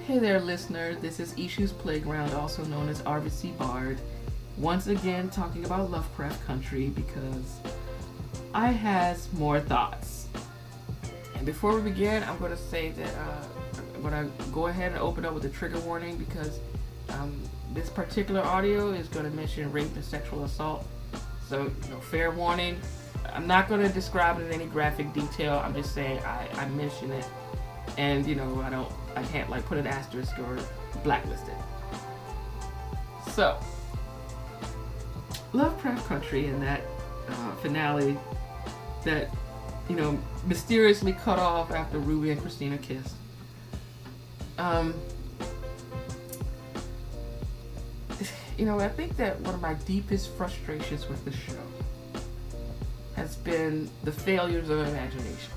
Hey there, listener. This is Issues Playground, also known as RVC Bard. Once again, talking about Lovecraft Country because I has more thoughts. And before we begin, I'm going to say that I'm going to go ahead and open up with a trigger warning because this particular audio is going to mention rape and sexual assault. So, fair warning. I'm not going to describe it in any graphic detail. I'm just saying I mention it, and I can't like put an asterisk or blacklist it. So, Lovecraft Country and that finale that mysteriously cut off after Ruby and Christina kissed. I think that one of my deepest frustrations with the show has been the failures of imagination.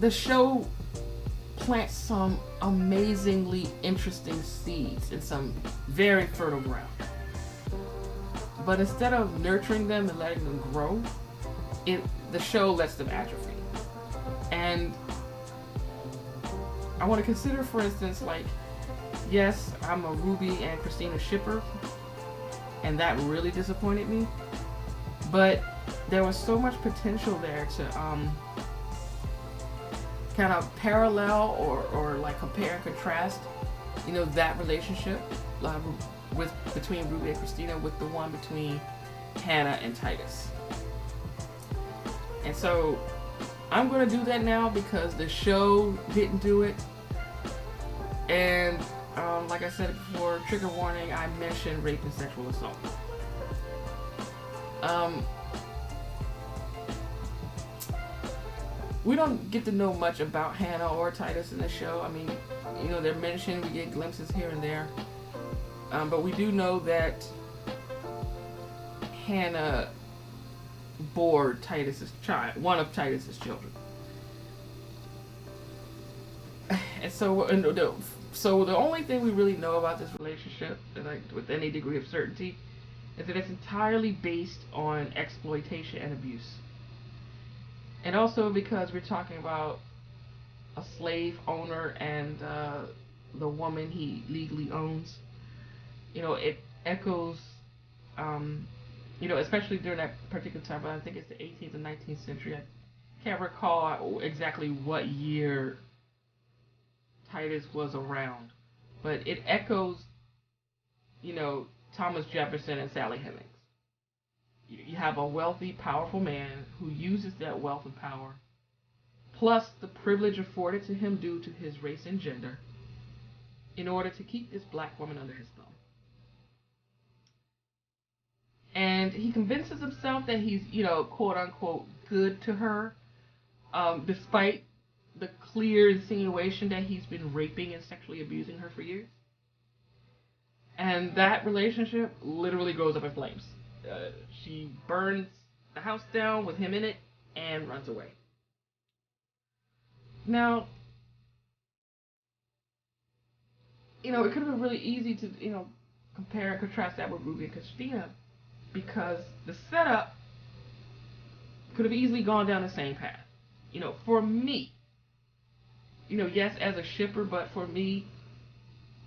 The show plants some amazingly interesting seeds in some very fertile ground. But instead of nurturing them and letting them grow, the show lets them atrophy. And I want to consider, for instance, yes, I'm a Ruby and Christina shipper, and that really disappointed me. But there was so much potential there to kind of parallel or like compare and contrast, that relationship between Ruby and Christina with the one between Hannah and Titus. And so I'm going to do that now because the show didn't do it. And like I said before, trigger warning, I mentioned rape and sexual assault. We don't get to know much about Hannah or Titus in the show. I mean, they're mentioned, we get glimpses here and there. But we do know that Hannah bore Titus's child, one of Titus's children. And so the only thing we really know about this relationship, with any degree of certainty, is that it's entirely based on exploitation and abuse. And also because we're talking about a slave owner and the woman he legally owns, it echoes, especially during that particular time, but I think it's the 18th and 19th century. I can't recall exactly what year Titus was around, but it echoes, Thomas Jefferson and Sally Hemings. You have a wealthy, powerful man who uses that wealth and power, plus the privilege afforded to him due to his race and gender, in order to keep this black woman under his thumb. And he convinces himself that he's, quote unquote, good to her, despite the clear insinuation that he's been raping and sexually abusing her for years. And that relationship literally goes up in flames. She burns the house down with him in it and runs away. Now, it could have been really easy to, compare and contrast that with Ruby and Christina, because the setup could have easily gone down the same path. For me, yes, as a shipper, but for me,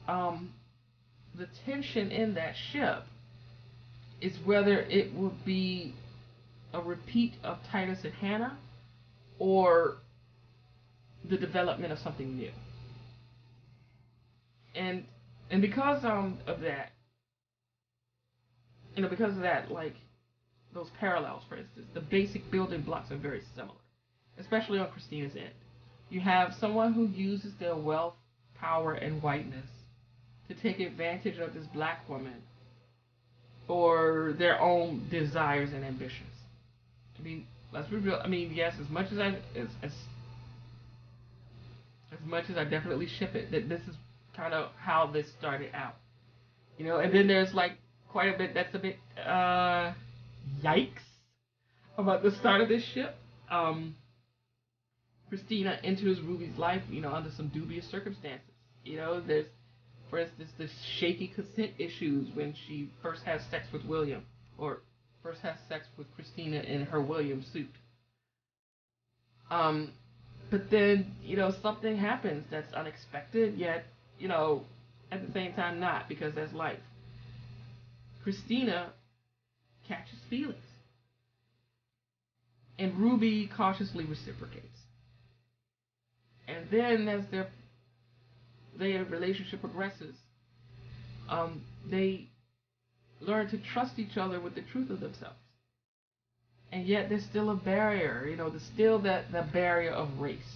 the tension in that ship is whether it would be a repeat of Titus and Hannah or the development of something new. And because of that, like those parallels, for instance, the basic building blocks are very similar, especially on Christina's end. You have someone who uses their wealth, power, and whiteness to take advantage of this black woman for their own desires and ambitions. I mean, let's be real. I mean, yes, as much as I definitely ship it, that this is kind of how this started out. And then there's like quite a bit that's a bit yikes about the start of this ship. Christina enters Ruby's life, under some dubious circumstances. There's, for instance, the shaky consent issues when she first has sex with William, or first has sex with Christina in her William suit. But then, something happens that's unexpected, yet, at the same time not, because that's life. Christina catches feelings, and Ruby cautiously reciprocates. And then, as their relationship progresses, they learn to trust each other with the truth of themselves. And yet there's still a barrier, there's still the barrier of race.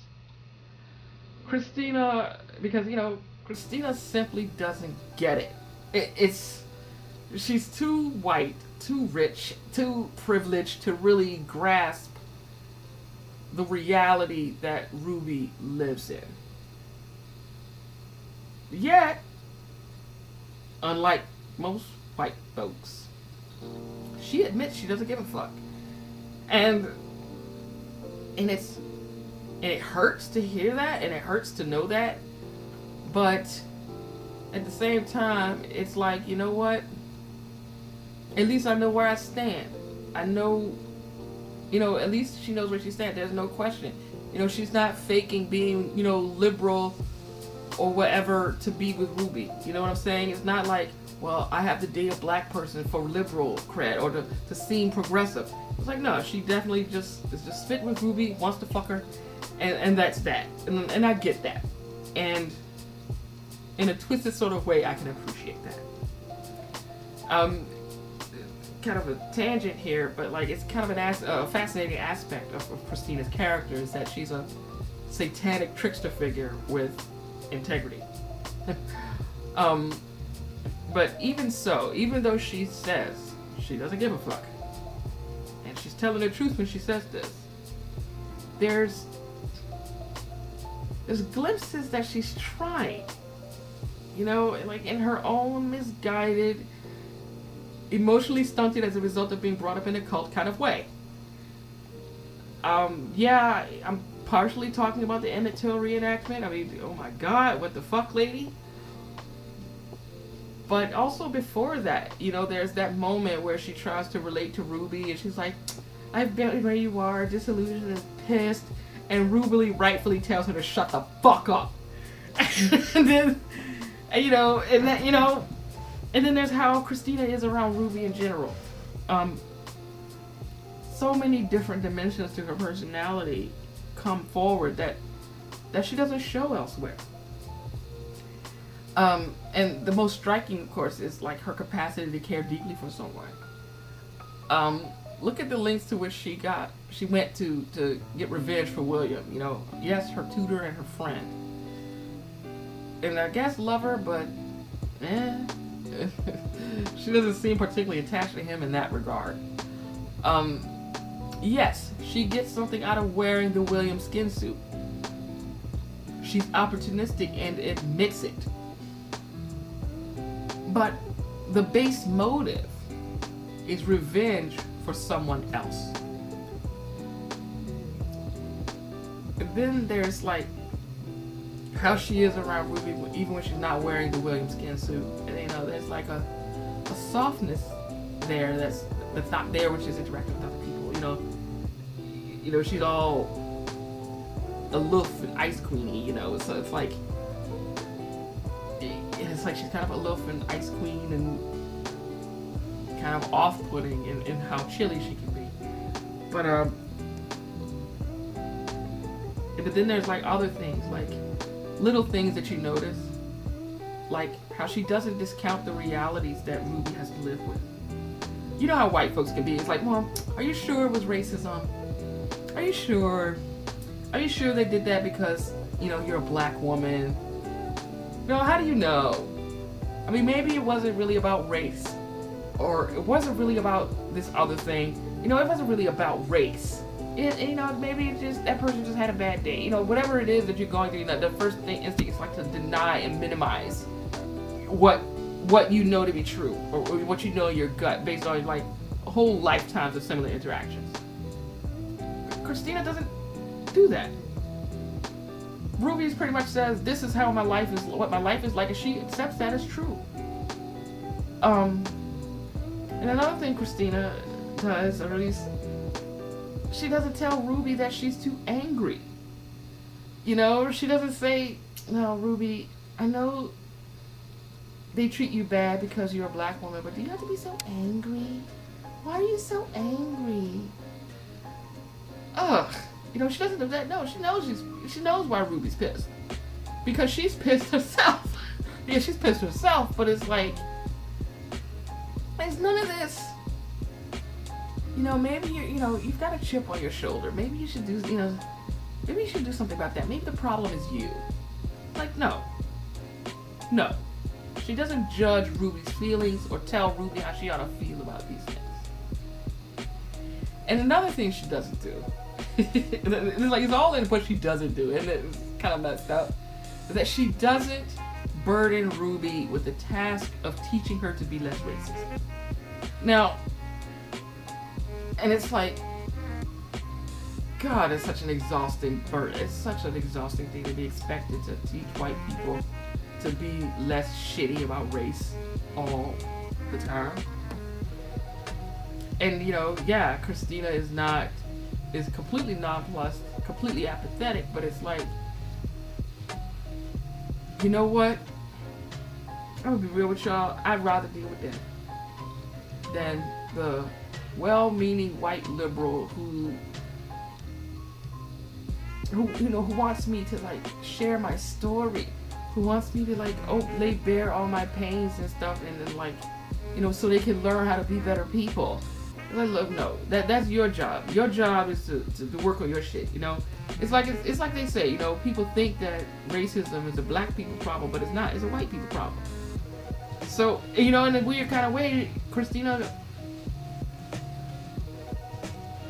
Christina, because, Christina simply doesn't get it. She's too white, too rich, too privileged to really grasp the reality that Ruby lives in. Yet, unlike most white folks, she admits she doesn't give a fuck. And it hurts to hear that, and it hurts to know that, but at the same time, it's like, you know what? At least I know where I stand. I know, at least she knows where she stands. There's no question. She's not faking being, liberal or whatever to be with Ruby. You know what I'm saying? It's not like, well, I have to date a black person for liberal cred or to seem progressive. It's like, no, she definitely is just fit with Ruby, wants to fuck her, and that's that. And I get that. And in a twisted sort of way, I can appreciate that. Kind of a tangent here, but like it's kind of a fascinating aspect of Christina's character is that she's a satanic trickster figure with integrity. But even so, even though she says she doesn't give a fuck, and she's telling the truth when she says this, there's glimpses that she's trying, like in her own misguided, emotionally stunted as a result of being brought up in a cult kind of way. Yeah, I'm partially talking about the Emmett Till reenactment. I mean, oh my god, what the fuck, lady? But also before that, there's that moment where she tries to relate to Ruby, and she's like, I've been where you are, disillusioned and pissed, and Ruby rightfully tells her to shut the fuck up. And then, and then there's how Christina is around Ruby in general. So many different dimensions to her personality come forward that she doesn't show elsewhere. And the most striking, of course, is like her capacity to care deeply for someone. Look at the lengths to which she went to get revenge for William. Yes, her tutor and her friend. And I guess lover, but she doesn't seem particularly attached to him in that regard. Yes, she gets something out of wearing the William skin suit. She's opportunistic and admits it. But the base motive is revenge for someone else. And then there's like how she is around Ruby even when she's not wearing the William skin suit. And there's like a softness there that's not there when she's interacting with other people. She's all aloof and ice queeny, so it's like she's kind of aloof and ice queen and kind of off-putting in how chilly she can be. But then there's like other things, like little things that you notice, like how she doesn't discount the realities that Ruby has to live with. You know how white folks can be. It's like, Mom, are you sure it was racism? Are you sure? Are you sure they did that because, you're a black woman? How do you know? I mean, maybe it wasn't really about race. Or it wasn't really about this other thing. It wasn't really about race. Maybe it's just, that person just had a bad day. Whatever it is that you're going through, the first instinct is like to deny and minimize what you know to be true. Or what you know in your gut based on like whole lifetimes of similar interactions. Christina doesn't do that. Ruby pretty much says, this is how what my life is like, and she accepts that as true. And another thing Christina does, or at least she doesn't tell Ruby that she's too angry. You know, she doesn't say, no, Ruby, I know they treat you bad because you're a black woman, but do you have to be so angry? Why are you so angry? Ugh. You know, she doesn't do that. No, she knows why Ruby's pissed. Because she's pissed herself. Yeah, she's pissed herself, but it's like, there's none of this. You know, maybe you've got a chip on your shoulder. Maybe you should do, maybe you should do something about that. Maybe the problem is you. Like, no. No. She doesn't judge Ruby's feelings or tell Ruby how she ought to feel about these things. And another thing she doesn't do, it's all in what she doesn't do, and it's kind of messed up, is that she doesn't burden Ruby with the task of teaching her to be less racist. Now, and it's like, God, it's such an exhausting burden. It's such an exhausting thing to be expected to teach white people to be less shitty about race all the time. And yeah, Christina is completely nonplussed, completely apathetic, but it's like, you know what? I'm gonna be real with y'all. I'd rather deal with that than the well-meaning white liberal who wants me to like share my story, who wants me to like lay bare all my pains and stuff, and then like so they can learn how to be better people. Like, look, no, that's your job. Your job is to work on your shit. It's like they say. People think that racism is a black people problem, but it's not. It's a white people problem. So in a weird kind of way, Christina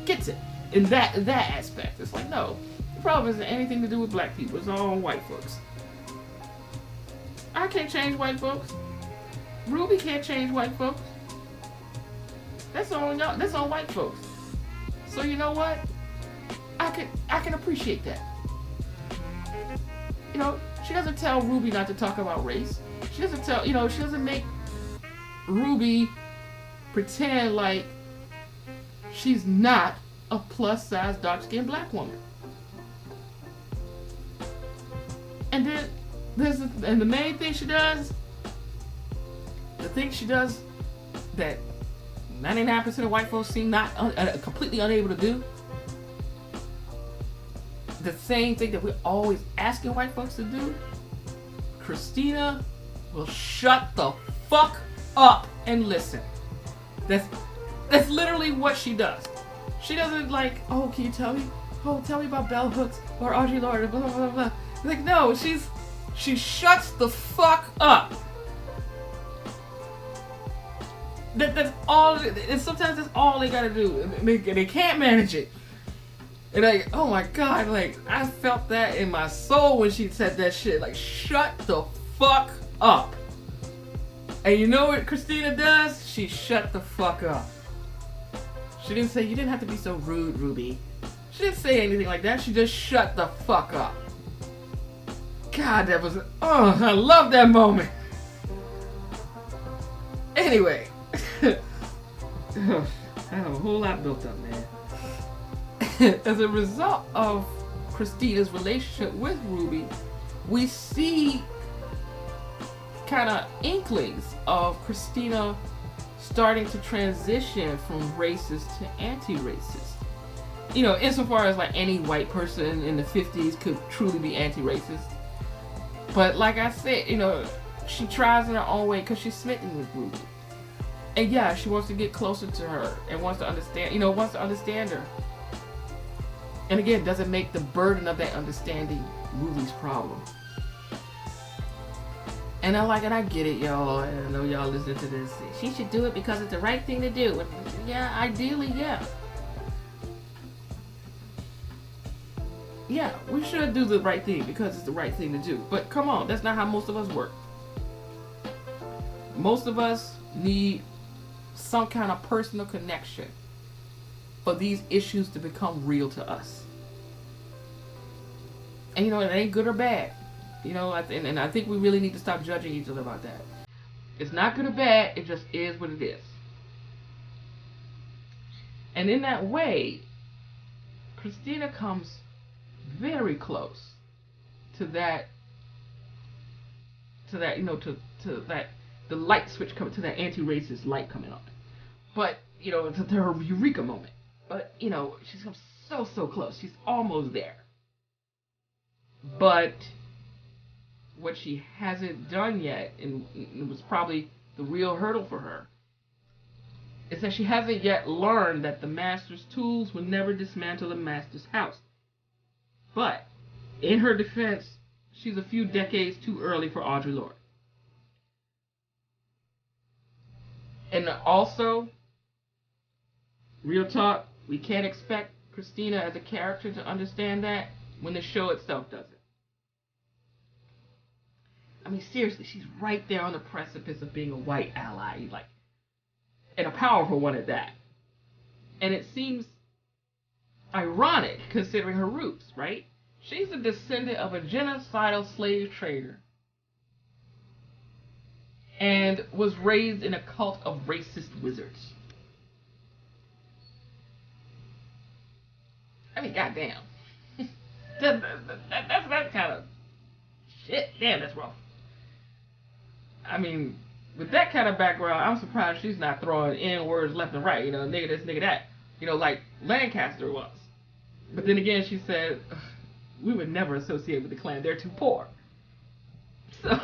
gets it in that aspect. It's like, no, the problem isn't anything to do with black people. It's all on white folks. I can't change white folks. Ruby can't change white folks. That's on y'all. That's on white folks. So you know what? I can appreciate that. She doesn't tell Ruby not to talk about race. She doesn't tell. She doesn't make Ruby pretend like she's not a plus-size, dark-skinned black woman. And then and the main thing she does, the thing she does that 99% of white folks seem completely unable to do, the same thing that we're always asking white folks to do, Christina will shut the fuck up and listen. That's literally what she does. She doesn't like, oh, can you tell me? Oh, tell me about bell hooks or Audre Lorde, blah, blah, blah, blah. Like, no, she shuts the fuck up. That's all, and sometimes that's all they gotta do. And they can't manage it. And like, oh my God, like, I felt that in my soul when she said that shit. Like, shut the fuck up. And you know what Christina does? She shut the fuck up. She didn't say, you didn't have to be so rude, Ruby. She didn't say anything like that. She just shut the fuck up. God, I love that moment. Anyway. I have a whole lot built up, man. As a result of Christina's relationship with Ruby, we see kind of inklings of Christina starting to transition from racist to anti-racist. Insofar as like any white person in the 50s could truly be anti-racist. But like I said, she tries in her own way because she's smitten with Ruby. And yeah, she wants to get closer to her and wants to understand her. And again, doesn't make the burden of that understanding Ruby's problem. And I get it, y'all. And I know y'all listening to this. She should do it because it's the right thing to do. And yeah, ideally, yeah. Yeah, we should do the right thing because it's the right thing to do. But come on, that's not how most of us work. Most of us need some kind of personal connection for these issues to become real to us. And it ain't good or bad. And I think we really need to stop judging each other about that. It's not good or bad, it just is what it is. And in that way, Christina comes very close to that, you know, to that, the light switch coming, to that anti-racist light coming on. But, you know, to her eureka moment. But, you know, she's come so close. She's almost there. But what she hasn't done yet, and it was probably the real hurdle for her, is that she hasn't yet learned that the Master's tools will never dismantle the Master's house. But, in her defense, she's a few decades too early for Audre Lorde. And also, real talk, we can't expect Christina as a character to understand that when the show itself doesn't. I mean, seriously, she's right there on the precipice of being a white ally, like, and a powerful one at that. And it seems ironic considering her roots, right? She's a descendant of a genocidal slave trader and was raised in a cult of racist wizards. I mean, goddamn. That's kind of shit. Damn, that's rough. I mean, with that kind of background, I'm surprised she's not throwing N words left and right. You know, nigga this, nigga that. You know, like Lancaster was. But then again, she said, we would never associate with the Klan. They're too poor. So,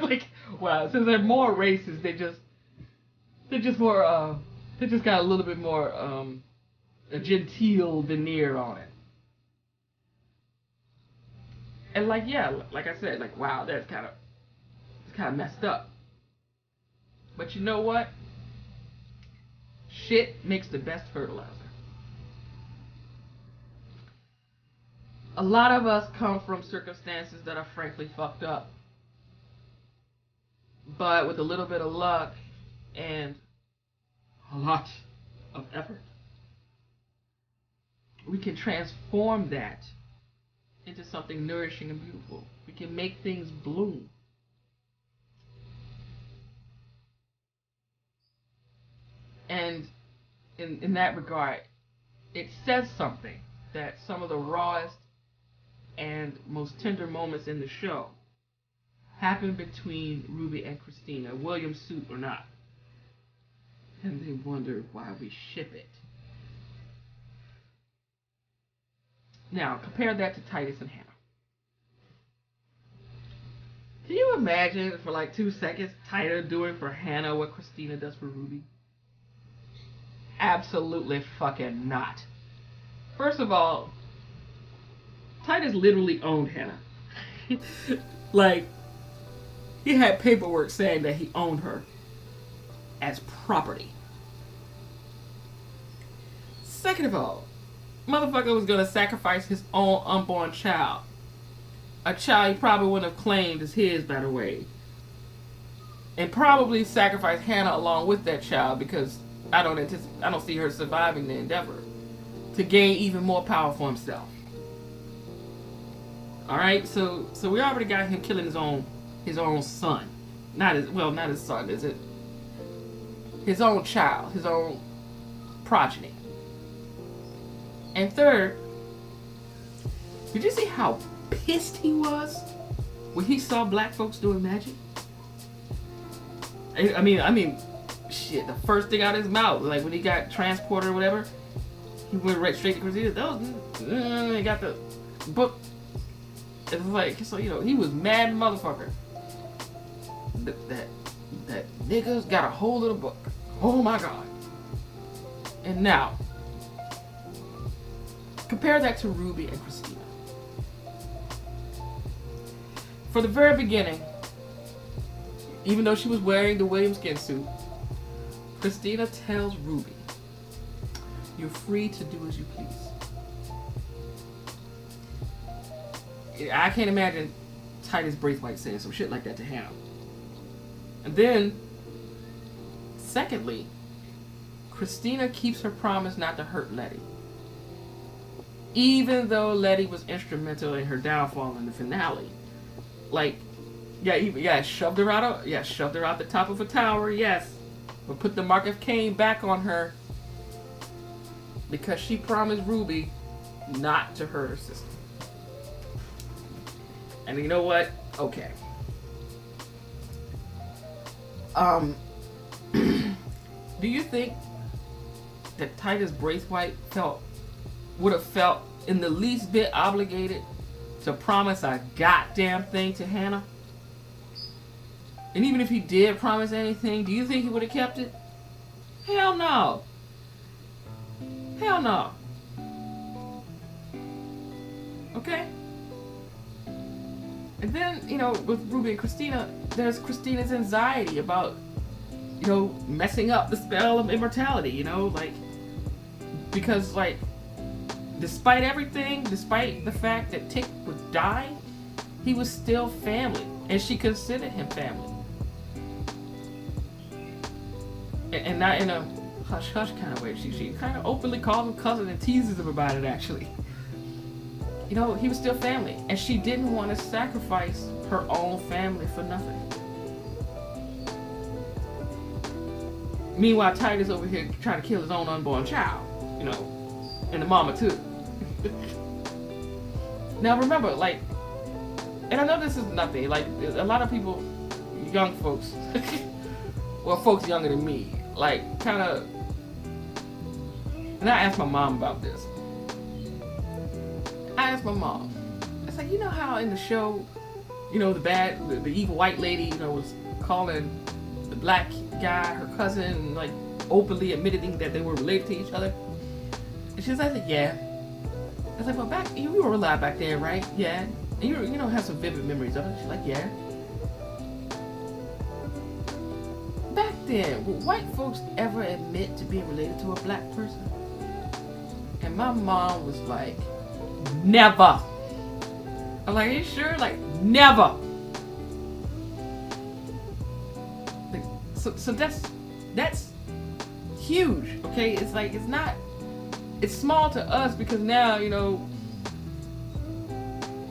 like, wow, since they're more racist, they just got a little bit more a genteel veneer on it. And like, yeah, like I said, like, wow, that's kind of messed up. But you know what? Shit makes the best fertilizer. A lot of us come from circumstances that are frankly fucked up. But with a little bit of luck and a lot of effort, we can transform that into something nourishing and beautiful. We can make things bloom. And in that regard, it says something that some of the rawest and most tender moments in the show happen between Ruby and Christina, William suit or not. And they wonder why we ship it. Now, compare that to Titus and Hannah. Can you imagine for like 2 seconds Titus doing for Hannah what Christina does for Ruby? Absolutely fucking not. First of all, Titus literally owned Hannah. Like, he had paperwork saying that he owned her as property. Second of all, motherfucker was gonna sacrifice his own unborn child. A child he probably wouldn't have claimed as his, by the way. And probably sacrifice Hannah along with that child because I don't see her surviving the endeavor to gain even more power for himself. Alright, so we already got him killing his own son. Not his son, is it? His own child, his own progeny. And third, did you see how pissed he was when he saw black folks doing magic? I mean, shit, the first thing out of his mouth, like when he got transported or whatever, he went right straight to Christina. He got the book. It's like, so, you know, he was mad motherfucker. That nigga's got a hold of the book. Oh my god. And now, compare that to Ruby and Christina. For the very beginning, even though she was wearing the William skin suit, Christina tells Ruby, you're free to do as you please. I can't imagine Titus Braithwaite saying some shit like that to Hannah. And then, secondly, Christina keeps her promise not to hurt Letty. Even though Letty was instrumental in her downfall in the finale. Like, shoved her out the top of a tower, yes. But put the mark of Cain back on her because she promised Ruby not to hurt her sister. And you know what? Okay. Do you think that Titus Braithwaite would have felt in the least bit obligated to promise a goddamn thing to Hannah? And even if he did promise anything, do you think he would have kept it? Hell no. Hell no. Okay? And then, with Ruby and Christina, there's Christina's anxiety about, messing up the spell of immortality, because, despite everything, despite the fact that Tick would die, he was still family, and she considered him family. And not in a hush-hush kind of way. She kind of openly calls him cousin and teases him about it, actually. He was still family, and she didn't want to sacrifice her own family for nothing. Meanwhile, Titus over here trying to kill his own unborn child, and the mama too. Now remember, and I know this is nothing, a lot of people, young folks, well, folks younger than me, kind of, and I asked my mom about this. I asked my mom, I said, how in the show, the evil white lady, was calling the black guy her cousin, openly admitting that they were related to each other? And she said, yeah. I was like, well, you were alive back then, right? Yeah. And you have some vivid memories of it. She's like, yeah. Back then, would white folks ever admit to being related to a black person? And my mom was like, never. I'm like, are you sure? Never. So that's huge, okay? It's small to us because now,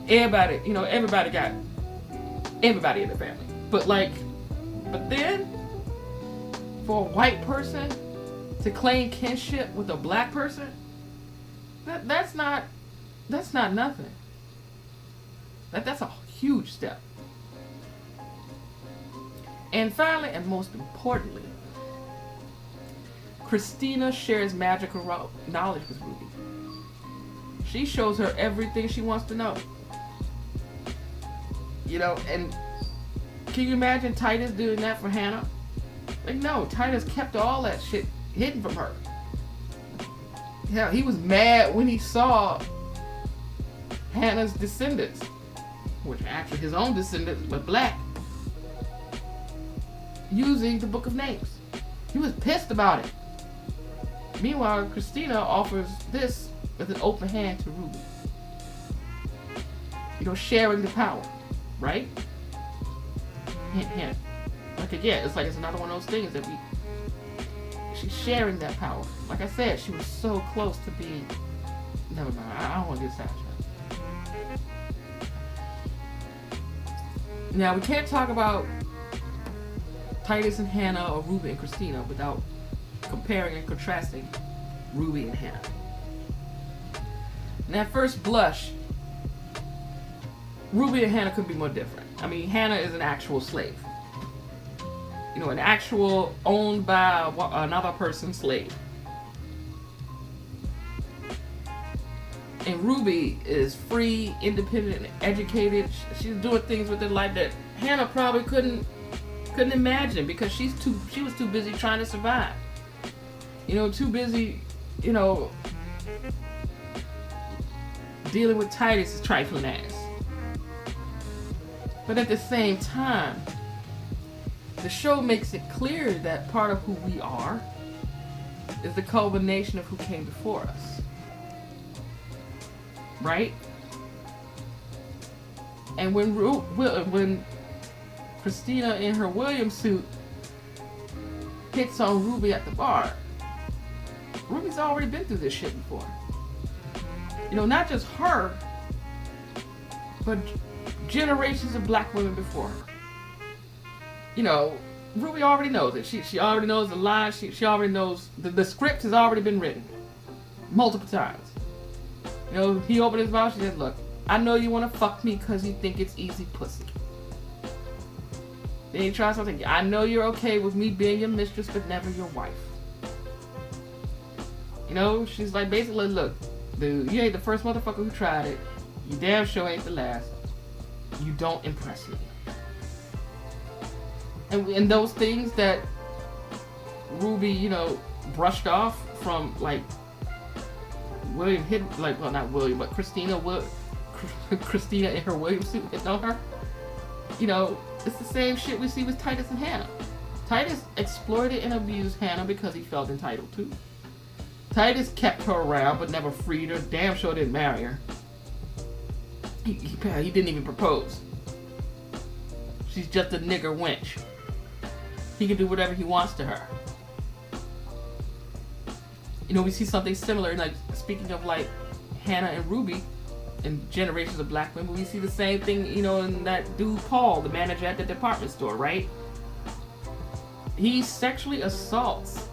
everybody got everybody in the family. But then, for a white person to claim kinship with a black person, that's not nothing. That's a huge step. And finally, and most importantly, Christina shares magical knowledge with Ruby. She shows her everything she wants to know. And can you imagine Titus doing that for Hannah? No, Titus kept all that shit hidden from her. Hell, he was mad when he saw Hannah's descendants, which actually his own descendants were black, using the Book of Names. He was pissed about it. Meanwhile, Christina offers this with an open hand to Ruby. Sharing the power, right? Hint, hint. Again, it's another one of those things that she's sharing that power. Like I said, she was so close to being, never mind, I don't want to get sidetracked. Now, we can't talk about Titus and Hannah or Ruby and Christina without comparing and contrasting Ruby and Hannah. And at first blush, Ruby and Hannah could be more different. I mean, Hannah is an actual slave. An actual owned by another person's slave. And Ruby is free, independent, and educated. She's doing things with her life that Hannah probably couldn't imagine because she was too busy trying to survive. Too busy, dealing with Titus' trifling ass. But at the same time, the show makes it clear that part of who we are is the culmination of who came before us. Right? And when Christina in her Williams suit hits on Ruby at the bar, Ruby's already been through this shit before. Not just her, but generations of black women before her. Ruby already knows it. She already knows the lines. She already knows the script has already been written multiple times. He opened his mouth. She said, "Look, I know you want to fuck me because you think it's easy pussy. Then you try something. I know you're okay with me being your mistress, but never your wife. You know, she's like, basically, look, dude, you ain't the first motherfucker who tried it. You damn sure ain't the last. You don't impress me. And those things that Ruby, you know, brushed off from, like, William hit, like, well, not William, but Christina in her William suit hitting on her. You know, it's the same shit we see with Titus and Hannah. Titus exploited and abused Hannah because he felt entitled to. Titus kept her around but never freed her. Damn sure didn't marry her. He didn't even propose. She's just a nigger wench. He can do whatever he wants to her. You know, we see something similar, like, speaking of, like, Hannah and Ruby in Generations of Black Women, we see the same thing, you know, in that dude Paul, the manager at the department store, right? He sexually assaults,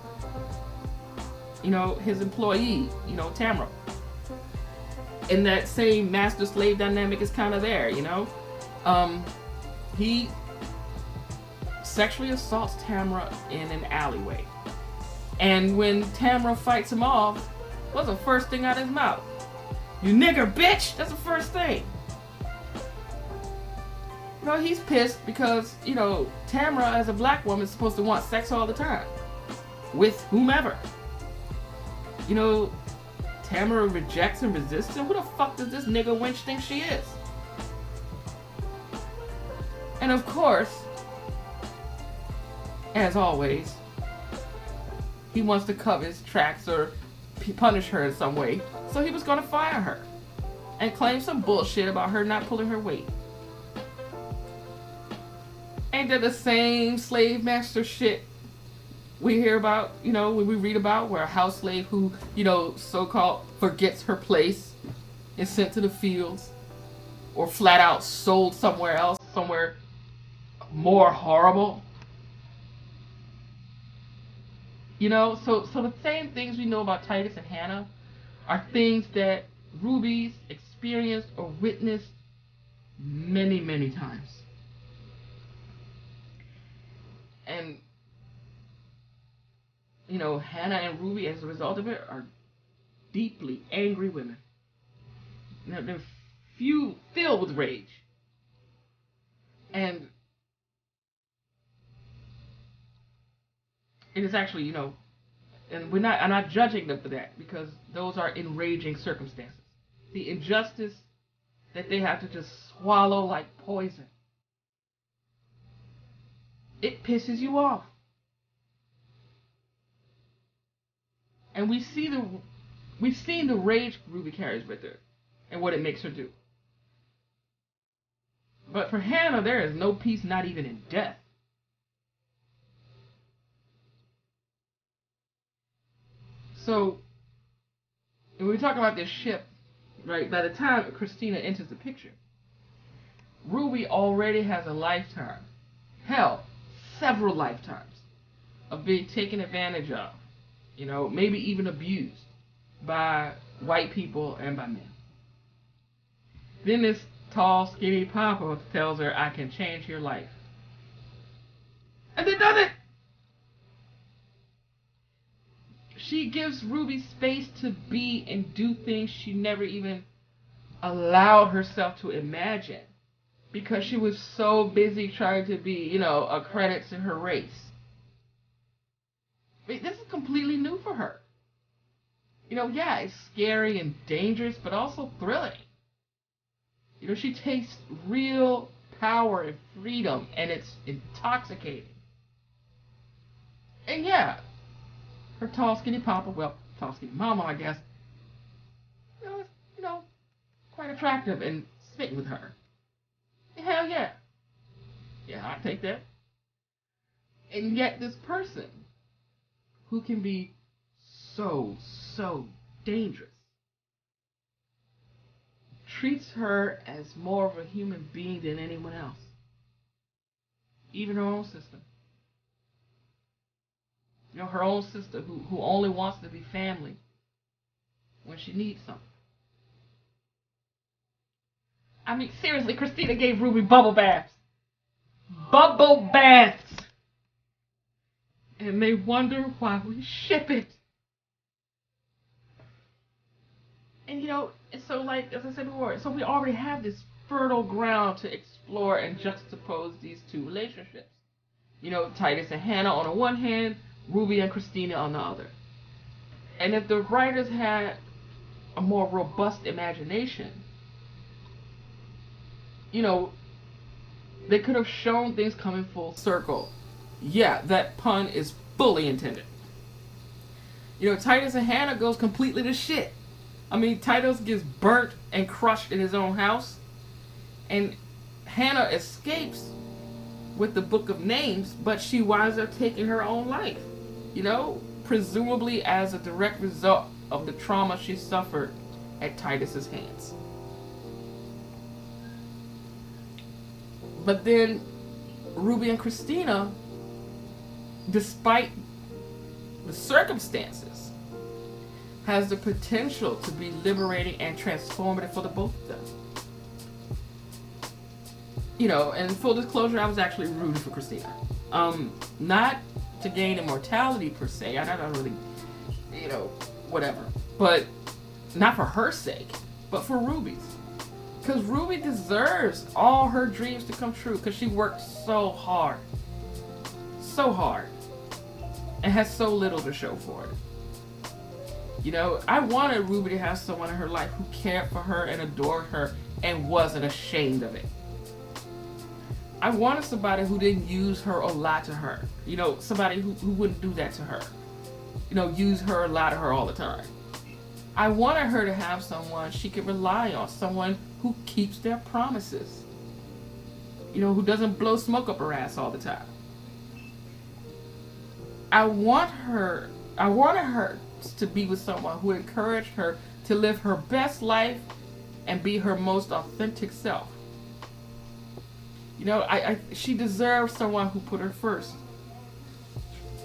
you know, his employee, you know, Tamra. And that same master-slave dynamic is kind of there, you know? He sexually assaults Tamra in an alleyway. And when Tamra fights him off, what's the first thing out of his mouth? You nigger bitch! That's the first thing. You know, he's pissed because, you know, Tamra as a black woman is supposed to want sex all the time. With whomever. You know, Tamara rejects and resists him. Who the fuck does this nigger wench think she is? And of course, as always, he wants to cover his tracks or punish her in some way. So he was going to fire her and claim some bullshit about her not pulling her weight. Ain't that the same slave master shit we hear about, you know, when we read about where a house slave who, you know, so-called forgets her place is sent to the fields or flat out sold somewhere else, somewhere more horrible? You know, so the same things we know about Titus and Hannah are things that Ruby's experienced or witnessed many, many times. And, you know, Hannah and Ruby, as a result of it, are deeply angry women. You know, they're filled with rage. And it is actually, you know, and I'm not judging them for that, because those are enraging circumstances. The injustice that they have to just swallow like poison. It pisses you off. And we've seen the rage Ruby carries with her and what it makes her do. But for Hannah, there is no peace, not even in death. So, when we talk about this ship, right, by the time Christina enters the picture, Ruby already has a lifetime, hell, several lifetimes, of being taken advantage of, you know, maybe even abused by white people and by men. Then this tall, skinny papa tells her, I can change your life. And then does it! She gives Ruby space to be and do things she never even allowed herself to imagine, because she was so busy trying to be, you know, a credit to her race. I mean, this is completely new for her. You know, yeah, it's scary and dangerous, but also thrilling. You know, she tastes real power and freedom, and it's intoxicating. And yeah, her tall, skinny papa, well, tall, skinny mama, I guess, you know, quite attractive and smitten with her. Hell yeah. Yeah, I take that. And yet this person who can be so dangerous treats her as more of a human being than anyone else. Even her own sister. You know, her own sister who only wants to be family when she needs something. I mean, seriously, Christina gave Ruby bubble baths. Bubble baths! And they wonder why we ship it. And you know, so like, as I said before, so we already have this fertile ground to explore and juxtapose these two relationships. You know, Titus and Hannah on the one hand, Ruby and Christina on the other. And if the writers had a more robust imagination, you know, they could have shown things coming full circle. Yeah, that pun is fully intended. You know, Titus and Hannah goes completely to shit. I mean, Titus gets burnt and crushed in his own house, and Hannah escapes with the Book of Names, but she winds up taking her own life. You know, presumably as a direct result of the trauma she suffered at Titus's hands. But then Ruby and Christina, despite the circumstances, has the potential to be liberating and transformative for the both of them. You know, and full disclosure, I was actually rooting for Christina. Not to gain immortality per se. I don't really, you know, whatever. But not for her sake, but for Ruby's. Because Ruby deserves all her dreams to come true because she worked so hard. So hard. And has so little to show for it. You know, I wanted Ruby to have someone in her life who cared for her and adored her and wasn't ashamed of it. I wanted somebody who didn't use her or lie to her. You know, somebody who wouldn't do that to her. You know, use her or lie to her all the time. I wanted her to have someone she could rely on. Someone who keeps their promises. You know, who doesn't blow smoke up her ass all the time. I wanted her to be with someone who encouraged her to live her best life and be her most authentic self. You know, she deserves someone who put her first.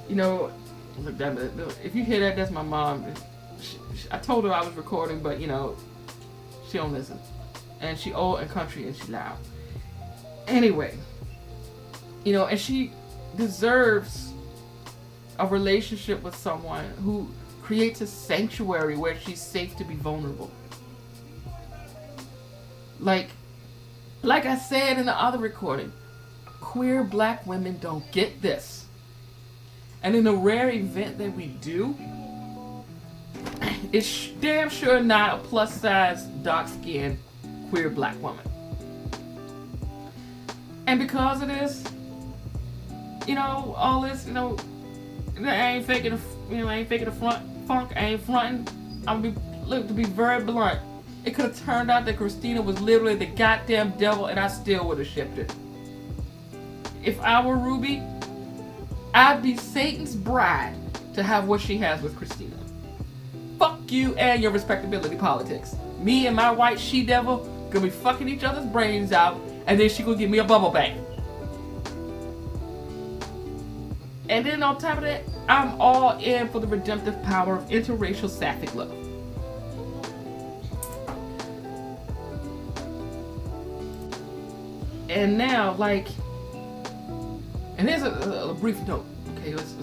You know, look, if you hear that, that's my mom. I told her I was recording, but you know, she don't listen. And she old and country and she loud. Anyway, you know, and she deserves a relationship with someone who creates a sanctuary where she's safe to be vulnerable. Like I said in the other recording, queer black women don't get this. And in the rare event that we do, it's damn sure not a plus size, dark skinned, queer black woman. And because of this, you know, all this, you know, I ain't faking the funk, I ain't fronting. To be very blunt. It could have turned out that Christina was literally the goddamn devil and I still would have shipped it. If I were Ruby, I'd be Satan's bride to have what she has with Christina. Fuck you and your respectability politics. Me and my white she-devil gonna be fucking each other's brains out and then she gonna give me a bubble bath. And then on top of that, I'm all in for the redemptive power of interracial sapphic love. And now, like, and here's a brief note, okay, let's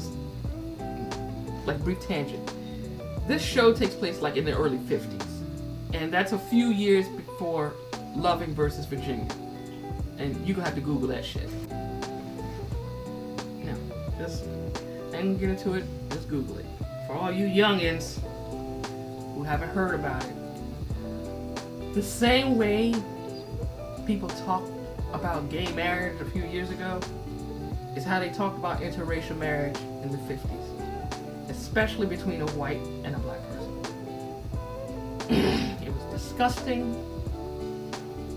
like a brief tangent. This show takes place like in the early 50s, and that's a few years before Loving versus Virginia. And you gonna have to Google that shit. Now, just, I ain't gonna get into it, just Google it. For all you youngins who haven't heard about it, the same way people talk about gay marriage a few years ago is how they talked about interracial marriage in the 50s, especially between a white and a black person. It was disgusting.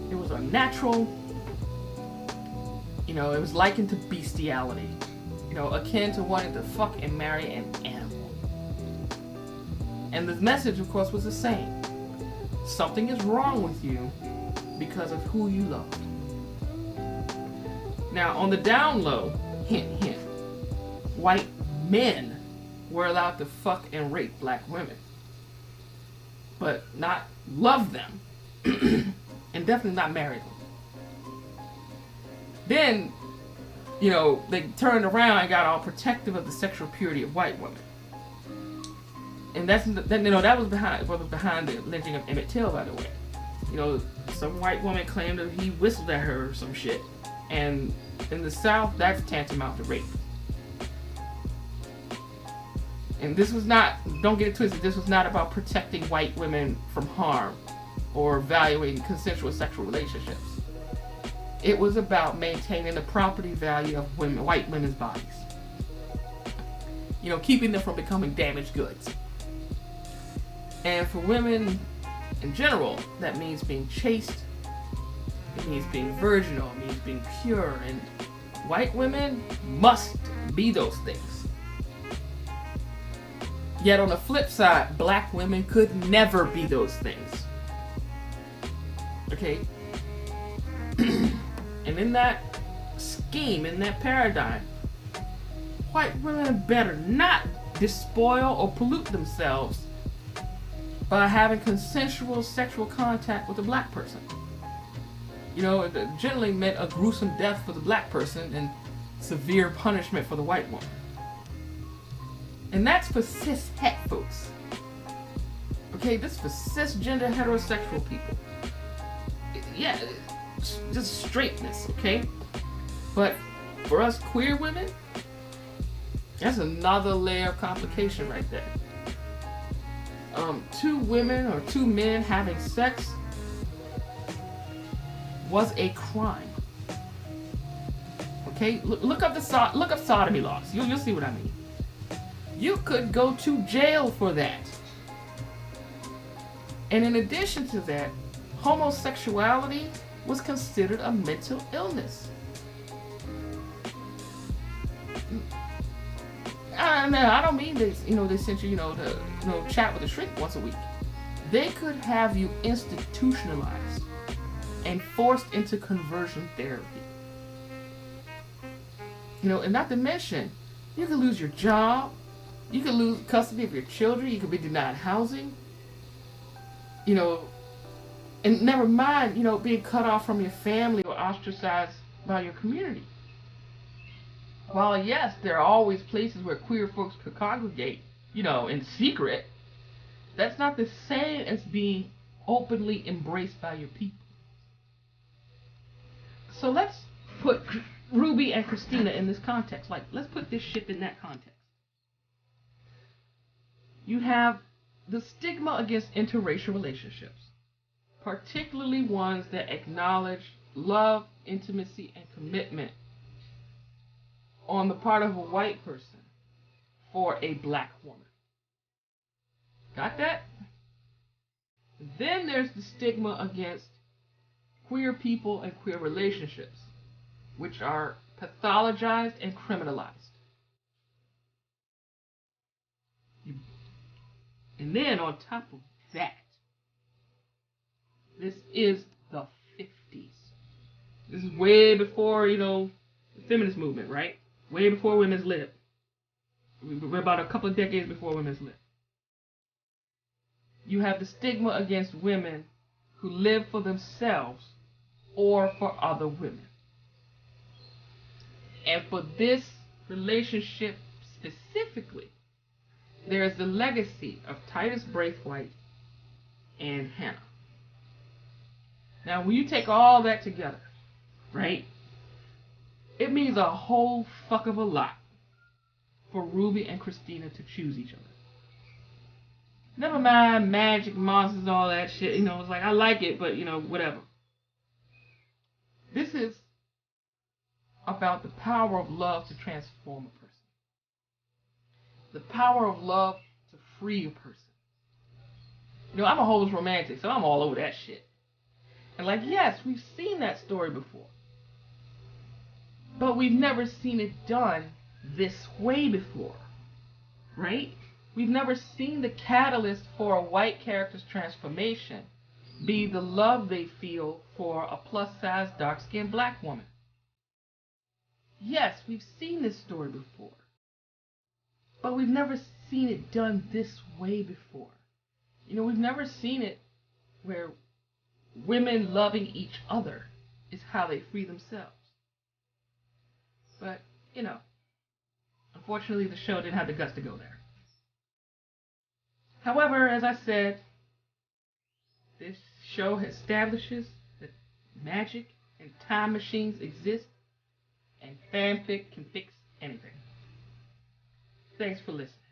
It was unnatural. You know, it was likened to bestiality. You know, akin to wanting to fuck and marry an animal. And the message, of course, was the same. Something is wrong with you because of who you love. Now, on the down low, hint, hint, white men were allowed to fuck and rape black women, but not love them. and definitely not marry them. Then, you know, they turned around and got all protective of the sexual purity of white women. And that was behind the lynching of Emmett Till, by the way. You know, some white woman claimed that he whistled at her or some shit. And in the South, that's tantamount to rape. And this was not, don't get it twisted, this was not about protecting white women from harm or valuing consensual sexual relationships. It was about maintaining the property value of white women's bodies. You know, keeping them from becoming damaged goods. And for women in general, that means being chaste, it means being virginal, it means being pure, and white women must be those things. Yet on the flip side, black women could never be those things. Okay? And in that scheme, in that paradigm, white women better not despoil or pollute themselves by having consensual sexual contact with a black person. You know, it generally meant a gruesome death for the black person and severe punishment for the white woman. And that's for cis het folks. Okay, this is for cisgender heterosexual people. Yeah, just straightness, okay? But for us queer women, that's another layer of complication right there. Two women or two men having sex was a crime. Okay, look up sodomy laws. You'll see what I mean. You could go to jail for that. And in addition to that, homosexuality was considered a mental illness. I don't mean they sent you, to chat with a shrink once a week. They could have you institutionalized and forced into conversion therapy. And not to mention, you could lose your job, you could lose custody of your children, you could be denied housing, and never mind, being cut off from your family or ostracized by your community. While yes, there are always places where queer folks could congregate, in secret, that's not the same as being openly embraced by your people. So let's put Ruby and Christina in this context. Let's put this shit in that context. You have the stigma against interracial relationships, particularly ones that acknowledge love, intimacy, and commitment on the part of a white person for a black woman. Got that? Then there's the stigma against queer people and queer relationships, which are pathologized and criminalized. And then on top of that, this is the 50s. This is way before, the feminist movement, right? Way before women's lib. We're about a couple of decades before women's lib. You have the stigma against women who live for themselves or for other women. And for this relationship specifically, there is the legacy of Titus Braithwaite and Hannah. Now, when you take all that together, right, it means a whole fuck of a lot for Ruby and Christina to choose each other. Never mind magic, monsters, all that shit. It's like, I like it, but, whatever. This is about the power of love to transform a person. The power of love to free a person. I'm a hopeless romantic, so I'm all over that shit. And yes, we've seen that story before. But we've never seen it done this way before. Right? We've never seen the catalyst for a white character's transformation be the love they feel for a plus-size, dark-skinned black woman. Yes, we've seen this story before. But we've never seen it done this way before. We've never seen it where women loving each other is how they free themselves. But, you know, unfortunately the show didn't have the guts to go there. However, as I said, this show establishes that magic and time machines exist, and fanfic can fix anything. Thanks for listening.